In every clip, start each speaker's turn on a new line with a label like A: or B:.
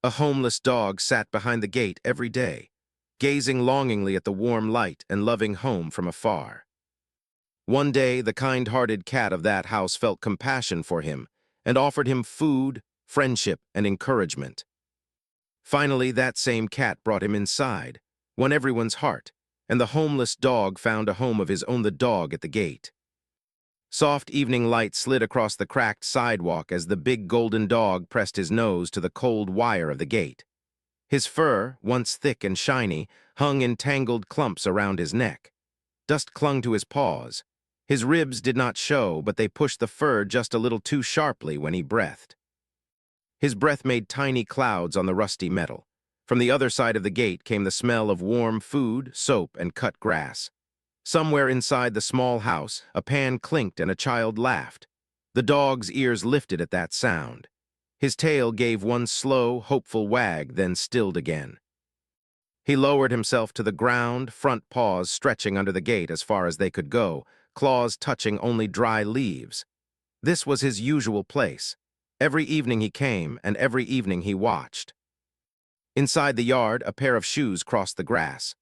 A: A homeless dog sat behind the gate every day, gazing longingly at the warm light and loving home from afar. One day, the kind-hearted cat of that house felt compassion for him and offered him food, friendship, and encouragement. Finally, that same cat brought him inside, won everyone's heart, and the homeless dog found a home of his own, the dog at the gate. Soft evening light slid across the cracked sidewalk as the big golden dog pressed his nose to the cold wire of the gate. His fur, once thick and shiny, hung in tangled clumps around his neck. Dust clung to his paws. His ribs did not show, but they pushed the fur just a little too sharply when he breathed. His breath made tiny clouds on the rusty metal. From the other side of the gate came the smell of warm food, soap, and cut grass. Somewhere inside the small house, a pan clinked and a child laughed. The dog's ears lifted at that sound. His tail gave one slow, hopeful wag, then stilled again. He lowered himself to the ground, front paws stretching under the gate as far as they could go, claws touching only dry leaves. This was his usual place. Every evening he came, and every evening he watched. Inside the yard, a pair of shoes crossed the grass.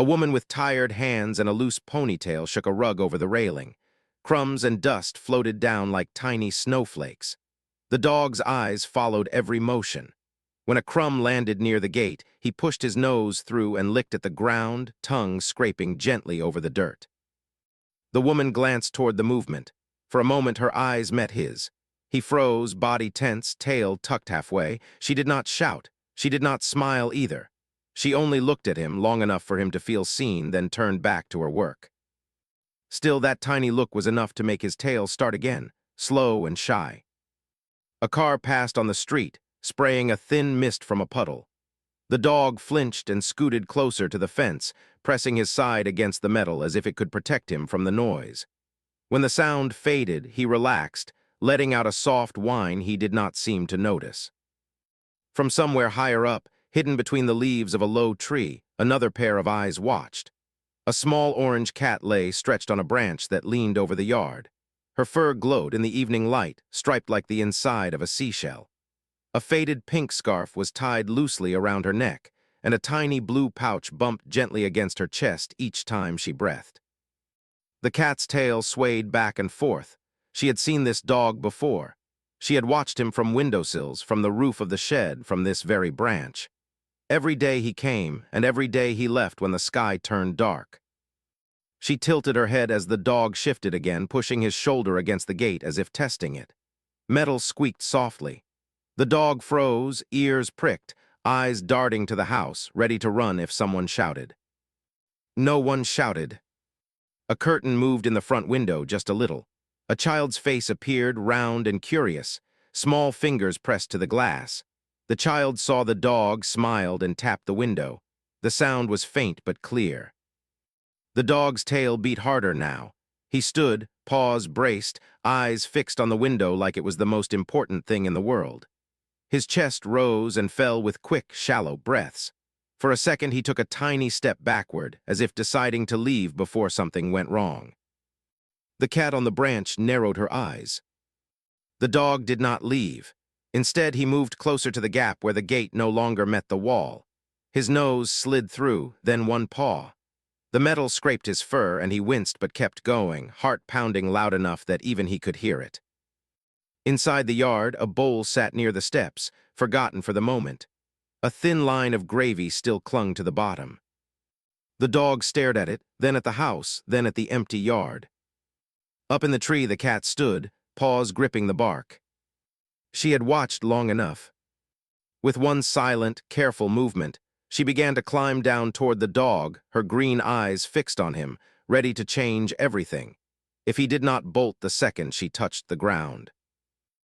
A: A woman with tired hands and a loose ponytail shook a rug over the railing. Crumbs and dust floated down like tiny snowflakes. The dog's eyes followed every motion. When a crumb landed near the gate, he pushed his nose through and licked at the ground, tongue scraping gently over the dirt. The woman glanced toward the movement. For a moment her eyes met his. He froze, body tense, tail tucked halfway. She did not shout. She did not smile either. She only looked at him long enough for him to feel seen, then turned back to her work. Still, that tiny look was enough to make his tail start again, slow and shy. A car passed on the street, spraying a thin mist from a puddle. The dog flinched and scooted closer to the fence, pressing his side against the metal as if it could protect him from the noise. When the sound faded, he relaxed, letting out a soft whine he did not seem to notice. From somewhere higher up, hidden between the leaves of a low tree, another pair of eyes watched. A small orange cat lay stretched on a branch that leaned over the yard. Her fur glowed in the evening light, striped like the inside of a seashell. A faded pink scarf was tied loosely around her neck, and a tiny blue pouch bumped gently against her chest each time she breathed. The cat's tail swayed back and forth. She had seen this dog before. She had watched him from windowsills, from the roof of the shed, from this very branch. Every day he came, and every day he left when the sky turned dark. She tilted her head as the dog shifted again, pushing his shoulder against the gate as if testing it. Metal squeaked softly. The dog froze, ears pricked, eyes darting to the house, ready to run if someone shouted. No one shouted. A curtain moved in the front window just a little. A child's face appeared, round and curious. Small fingers pressed to the glass. The child saw the dog, smiled, and tapped the window. The sound was faint but clear. The dog's tail beat harder now. He stood, paws braced, eyes fixed on the window like it was the most important thing in the world. His chest rose and fell with quick, shallow breaths. For a second, he took a tiny step backward, as if deciding to leave before something went wrong. The cat on the branch narrowed her eyes. The dog did not leave. Instead, he moved closer to the gap where the gate no longer met the wall. His nose slid through, then one paw. The metal scraped his fur, and he winced but kept going, heart pounding loud enough that even he could hear it. Inside the yard, a bowl sat near the steps, forgotten for the moment. A thin line of gravy still clung to the bottom. The dog stared at it, then at the house, then at the empty yard. Up in the tree the cat stood, paws gripping the bark. She had watched long enough. With one silent, careful movement, she began to climb down toward the dog, her green eyes fixed on him, ready to change everything, if he did not bolt the second she touched the ground.